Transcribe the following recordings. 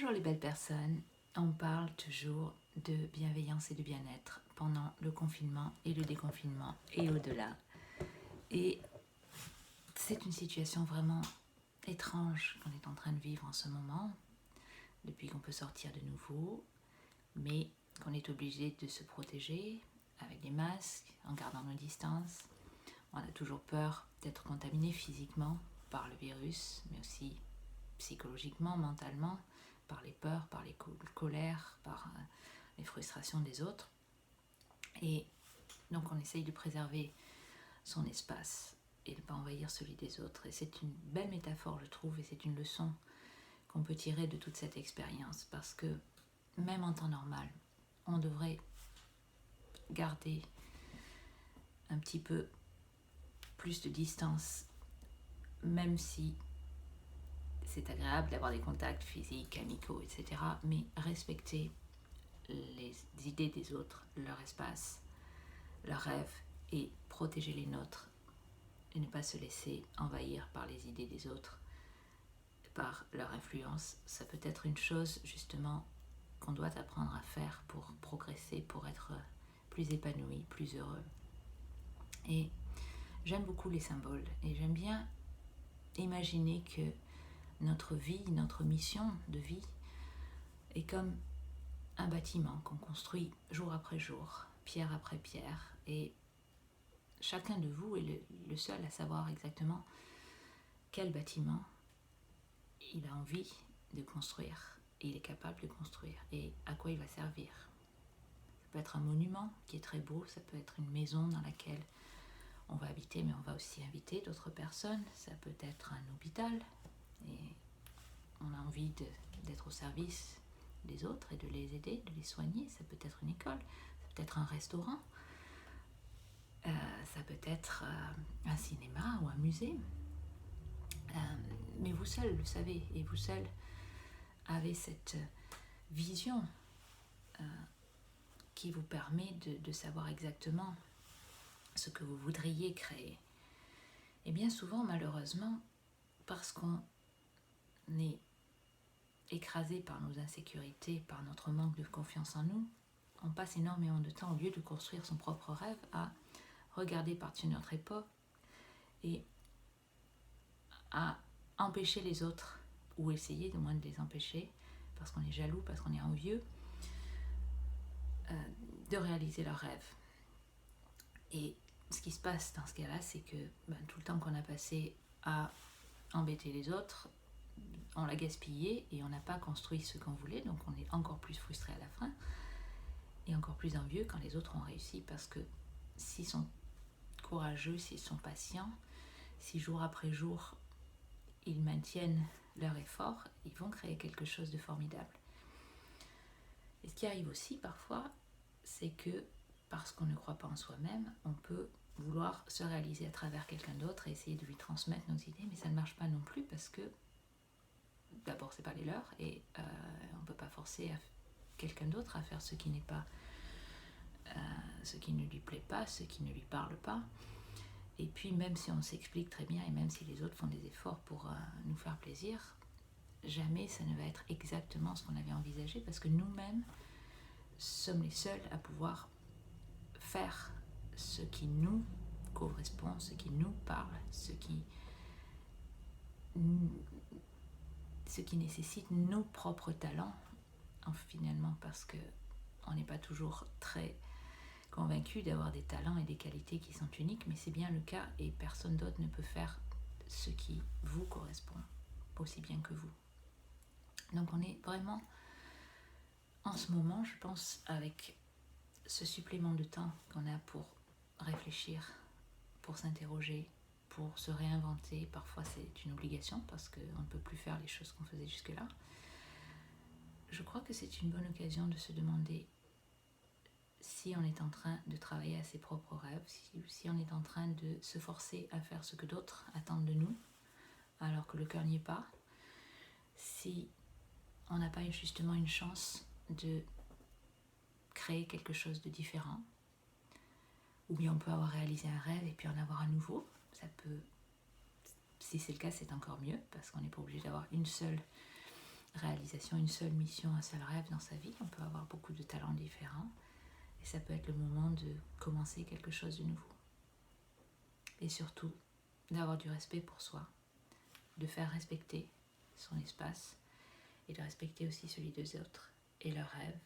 Bonjour les belles personnes, on parle toujours de bienveillance et de bien-être pendant le confinement et le déconfinement et au-delà. Et c'est une situation vraiment étrange qu'on est en train de vivre en ce moment, depuis qu'on peut sortir de nouveau, mais qu'on est obligé de se protéger avec des masques, en gardant nos distances. On a toujours peur d'être contaminé physiquement par le virus, mais aussi psychologiquement, mentalement, par les peurs, par les colères, par les frustrations des autres. Et donc on essaye de préserver son espace et de ne pas envahir celui des autres. Et c'est une belle métaphore, je trouve, et c'est une leçon qu'on peut tirer de toute cette expérience, parce que même en temps normal, on devrait garder un petit peu plus de distance, même si c'est agréable d'avoir des contacts physiques, amicaux, etc. Mais respecter les idées des autres, leur espace, leurs rêves et protéger les nôtres et ne pas se laisser envahir par les idées des autres, par leur influence, ça peut être une chose justement qu'on doit apprendre à faire pour progresser, pour être plus épanoui, plus heureux. Et j'aime beaucoup les symboles et j'aime bien imaginer que notre vie, notre mission de vie est comme un bâtiment qu'on construit jour après jour, pierre après pierre, et chacun de vous est le seul à savoir exactement quel bâtiment il a envie de construire, et il est capable de construire, et à quoi il va servir. Ça peut être un monument qui est très beau, ça peut être une maison dans laquelle on va habiter, mais on va aussi inviter d'autres personnes, ça peut être un hôpital, et on a envie d'être au service des autres et de les aider, de les soigner. Ça peut être une école, ça peut être un restaurant, ça peut être un cinéma ou un musée. Mais vous seul le savez, et vous seul avez cette vision qui vous permet de savoir exactement ce que vous voudriez créer. Et bien souvent, malheureusement, parce qu'on est écrasé par nos insécurités, par notre manque de confiance en nous, on passe énormément de temps, au lieu de construire son propre rêve, à regarder par-dessus notre épaule et à empêcher les autres, ou essayer de moins de les empêcher, parce qu'on est jaloux, parce qu'on est envieux, de réaliser leurs rêves. Et ce qui se passe dans ce cas-là, c'est que tout le temps qu'on a passé à embêter les autres, on l'a gaspillé et on n'a pas construit ce qu'on voulait, donc on est encore plus frustré à la fin et encore plus envieux quand les autres ont réussi, parce que s'ils sont courageux, s'ils sont patients, si jour après jour ils maintiennent leur effort, ils vont créer quelque chose de formidable. Et ce qui arrive aussi parfois, c'est que parce qu'on ne croit pas en soi-même, on peut vouloir se réaliser à travers quelqu'un d'autre et essayer de lui transmettre nos idées, mais ça ne marche pas non plus, parce que d'abord c'est pas les leurs, et on ne peut pas forcer quelqu'un d'autre à faire ce qui n'est pas, ce qui ne lui plaît pas, ce qui ne lui parle pas. Et puis même si on s'explique très bien, et même si les autres font des efforts pour nous faire plaisir, jamais ça ne va être exactement ce qu'on avait envisagé, parce que nous-mêmes sommes les seuls à pouvoir faire ce qui nous correspond, ce qui nous parle, ce qui nécessite nos propres talents, finalement, parce qu'on n'est pas toujours très convaincu d'avoir des talents et des qualités qui sont uniques, mais c'est bien le cas, et personne d'autre ne peut faire ce qui vous correspond aussi bien que vous. Donc on est vraiment, en ce moment, je pense, avec ce supplément de temps qu'on a pour réfléchir, pour s'interroger, pour se réinventer. Parfois c'est une obligation parce qu'on ne peut plus faire les choses qu'on faisait jusque-là. Je crois que c'est une bonne occasion de se demander si on est en train de travailler à ses propres rêves, si on est en train de se forcer à faire ce que d'autres attendent de nous, alors que le cœur n'y est pas, si on n'a pas justement une chance de créer quelque chose de différent, ou bien on peut avoir réalisé un rêve et puis en avoir un nouveau. Ça peut, si c'est le cas, c'est encore mieux, parce qu'on n'est pas obligé d'avoir une seule réalisation, une seule mission, un seul rêve dans sa vie. On peut avoir beaucoup de talents différents. Et ça peut être le moment de commencer quelque chose de nouveau. Et surtout, d'avoir du respect pour soi, de faire respecter son espace et de respecter aussi celui des autres et leurs rêves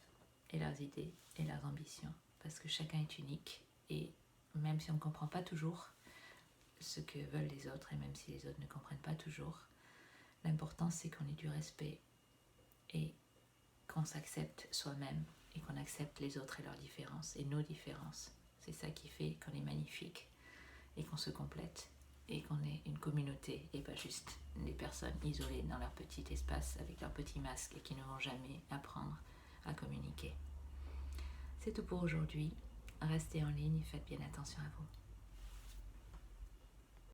et leurs idées et leurs ambitions. Parce que chacun est unique et même si on ne comprend pas toujours ce que veulent les autres et même si les autres ne comprennent pas toujours, l'important c'est qu'on ait du respect et qu'on s'accepte soi-même et qu'on accepte les autres et leurs différences et nos différences. C'est ça qui fait qu'on est magnifique et qu'on se complète et qu'on est une communauté et pas juste des personnes isolées dans leur petit espace avec leur petit masque et qui ne vont jamais apprendre à communiquer. C'est tout pour aujourd'hui. Restez en ligne et faites bien attention à vous.